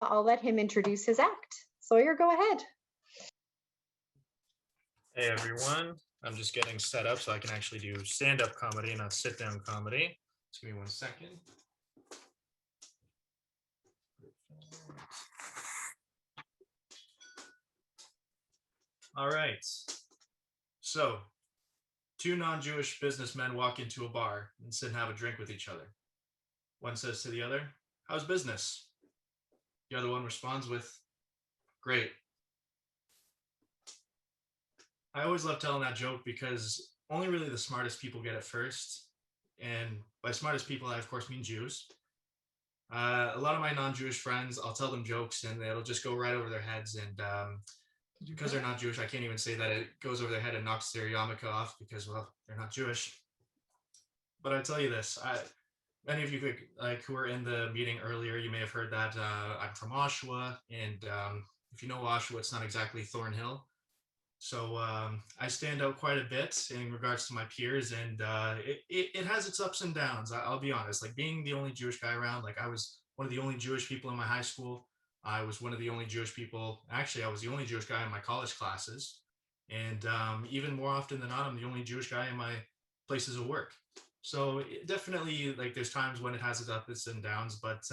I'll let him introduce his act. Sawyer, go ahead. Hey everyone, I'm just getting set up so I can actually do stand-up comedy, not sit-down comedy. Just give me 1 second. All right. So, two non-Jewish businessmen walk into a bar and sit and have a drink with each other. One says to the other, "How's business?" The other one responds with, "Great." I always love telling that joke because only really the smartest people get it first. And by smartest people, I of course mean Jews. A lot of my non-Jewish friends, I'll tell them jokes and it'll just go right over their heads. And because they're not Jewish, I can't even say that it goes over their head and knocks their yarmulke off because, well, they're not Jewish. But I tell you this, many of you who were in the meeting earlier, you may have heard that I'm from Oshawa. And if you know Oshawa, it's not exactly Thornhill. So I stand out quite a bit in regards to my peers, and it has its ups and downs. I'll be honest, like being the only Jewish guy around, like I was one of the only Jewish people in my high school. I was one of the only Jewish people, actually, I was the only Jewish guy in my college classes. And even more often than not, I'm the only Jewish guy in my places of work. So definitely, like there's times when it has its ups and downs, but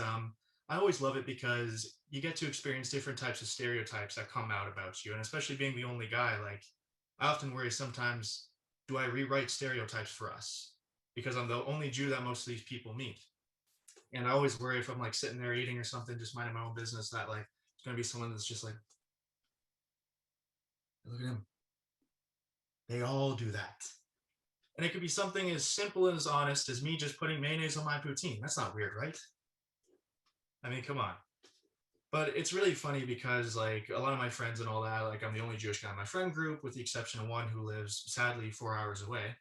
I always love it because you get to experience different types of stereotypes that come out about you. And especially being the only guy, like I often worry sometimes, do I rewrite stereotypes for us? Because I'm the only Jew that most of these people meet. And I always worry if I'm like sitting there eating or something, just minding my own business, that like it's gonna be someone that's just like, look at him. They all do that. And it could be something as simple and as honest as me just putting mayonnaise on my poutine. That's not weird, right? I mean, come on. But it's really funny because like a lot of my friends and all that, like I'm the only Jewish guy in my friend group, with the exception of one who lives sadly 4 hours away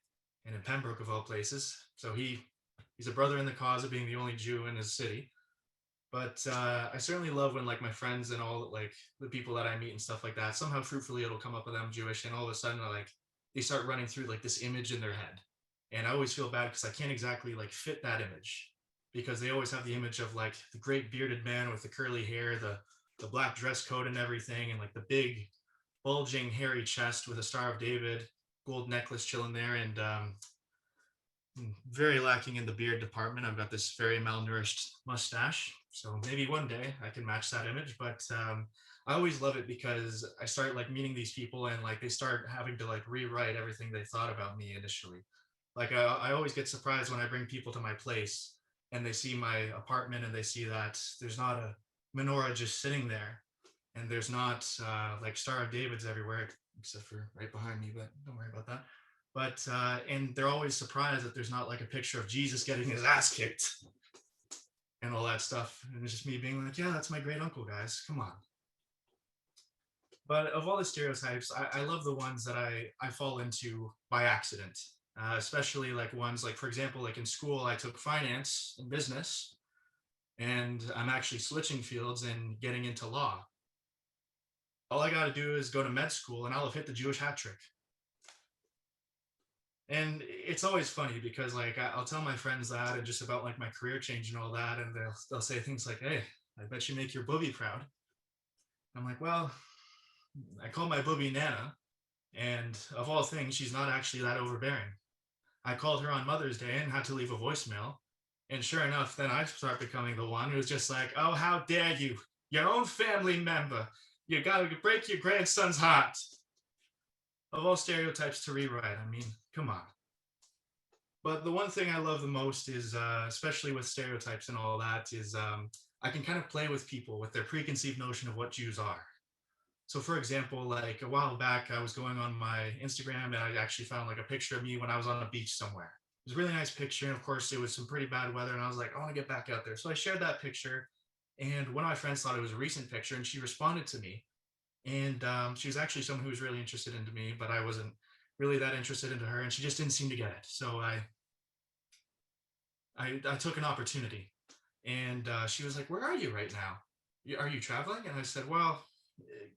and in Pembroke of all places. So he's a brother in the cause of being the only Jew in his city. But I certainly love when like my friends and all like the people that I meet and stuff like that, somehow fruitfully it'll come up with them Jewish, and all of a sudden like they start running through like this image in their head. And I always feel bad because I can't exactly like fit that image, because they always have the image of like the great bearded man with the curly hair, the black dress code and everything, and like the big bulging hairy chest with a Star of David gold necklace chilling there, and very lacking in the beard department. I've got this very malnourished mustache, so maybe one day I can match that image. But I always love it because I start like meeting these people and like they start having to like rewrite everything they thought about me initially. Like I always get surprised when I bring people to my place and they see my apartment and they see that there's not a menorah just sitting there, and there's not like Star of David's everywhere except for right behind me, but don't worry about that. But and they're always surprised that there's not like a picture of Jesus getting his ass kicked and all that stuff. And it's just me being like, yeah, that's my great uncle, guys. Come on. But of all the stereotypes, I love the ones that I fall into by accident, especially like ones like, for example, like in school, I took finance and business, and I'm actually switching fields and getting into law. All I got to do is go to med school and I'll have hit the Jewish hat trick. And it's always funny because like I'll tell my friends that and just about like my career change and all that, and they'll say things like, "Hey, I bet you make your booby proud." I'm like, well, I call my booby Nana, and of all things, she's not actually that overbearing. I called her on Mother's Day and had to leave a voicemail, and sure enough, then I start becoming the one who's just like, "Oh, how dare you? Your own family member. You gotta break your grandson's heart." Of all stereotypes to rewrite, I mean, come on. But the one thing I love the most is, especially with stereotypes and all that, is I can kind of play with people with their preconceived notion of what Jews are. So, for example, like a while back, I was going on my Instagram and I actually found like a picture of me when I was on a beach somewhere. It was a really nice picture. And of course, it was some pretty bad weather. And I was like, I want to get back out there. So I shared that picture. And one of my friends thought it was a recent picture, and she responded to me. And she was actually someone who was really interested into me, but I wasn't really that interested into her. And she just didn't seem to get it. So I took an opportunity, and she was like, "Where are you right now? Are you traveling?" And I said, "Well,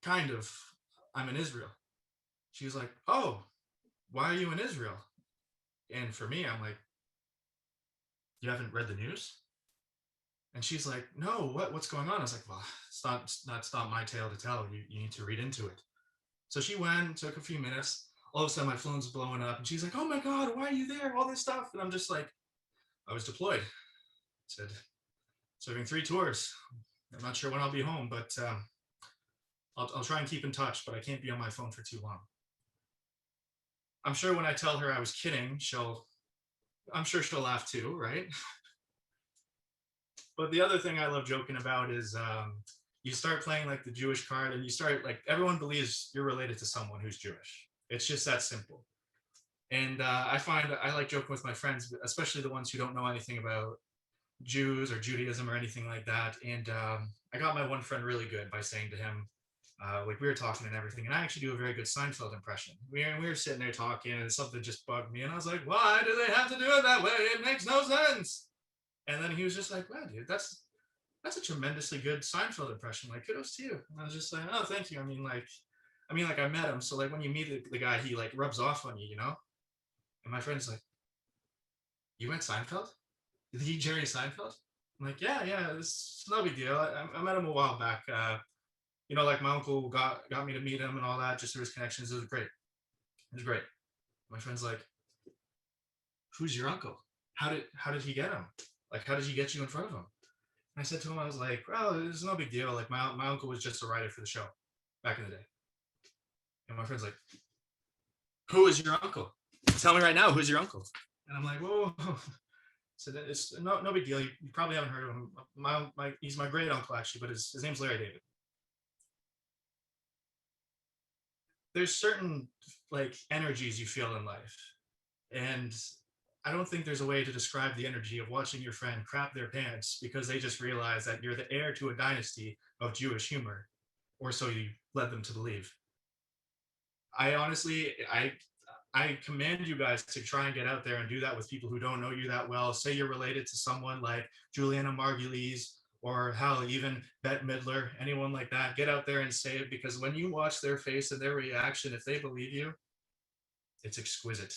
kind of. I'm in Israel." She was like, "Oh, why are you in Israel?" And for me, I'm like, "You haven't read the news?" And she's like, no, what's going on? I was like, well, it's not my tale to tell. You need to read into it. So she went, took a few minutes. All of a sudden, my phone's blowing up, and she's like, "Oh my God, why are you there? All this stuff." And I'm just like, "I was deployed." I said, "Serving 3 tours. I'm not sure when I'll be home, but I'll try and keep in touch. But I can't be on my phone for too long." I'm sure when I tell her I was kidding, I'm sure she'll laugh too, right? But the other thing I love joking about is you start playing like the Jewish card, and you start like everyone believes you're related to someone who's Jewish. It's just that simple. And I find I like joking with my friends, especially the ones who don't know anything about Jews or Judaism or anything like that. And I got my one friend really good by saying to him, like we were talking and everything, and I actually do a very good Seinfeld impression. We were sitting there talking, and something just bugged me, and I was like, "Why do they have to do it that way? It makes no sense." And then he was just like, "Wow, dude, that's a tremendously good Seinfeld impression. Like, kudos to you." And I was just like, "Oh, thank you." I met him, so like when you meet the guy, he like rubs off on you, you know. And my friend's like, "You met Seinfeld? Is he Jerry Seinfeld?" I'm like, yeah, it's no big deal. I met him a while back. Like my uncle got me to meet him and all that, just through his connections. It was great. It was great. My friend's like, "Who's your uncle? How did he get him? Like, how did he get you in front of him?" And I said to him, I was like, "Well, it's no big deal. Like my uncle was just a writer for the show back in the day." And my friend's like, "Who is your uncle? Tell me right now, who's your uncle?" And I'm like, "Whoa." So it's no big deal. You probably haven't heard of him. He's my great uncle actually, but his name's Larry David. There's certain like energies you feel in life, and I don't think there's a way to describe the energy of watching your friend crap their pants because they just realize that you're the heir to a dynasty of Jewish humor, or so you led them to believe. I honestly, I command you guys to try and get out there and do that with people who don't know you that well. Say you're related to someone like Juliana Margulies or hell, even Bette Midler, anyone like that. Get out there and say it, because when you watch their face and their reaction, if they believe you, it's exquisite.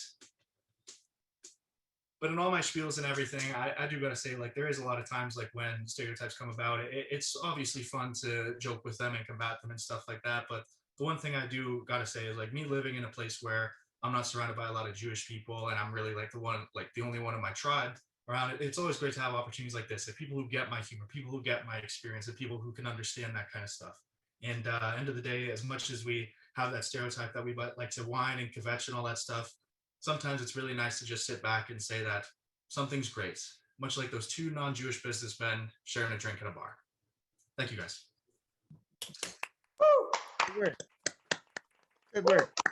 But in all my spiels and everything, I do gotta say, like, there is a lot of times like when stereotypes come about, it's obviously fun to joke with them and combat them and stuff like that. But the one thing I do gotta say is like me living in a place where I'm not surrounded by a lot of Jewish people, and I'm really like the only one in my tribe around it. It's always great to have opportunities like this, and people who get my humor, people who get my experience, and people who can understand that kind of stuff. And end of the day, as much as we have that stereotype that we like to whine and kvetch and all that stuff, sometimes it's really nice to just sit back and say that something's great, much like those two non-Jewish businessmen sharing a drink at a bar. Thank you, guys. Good work. Good work.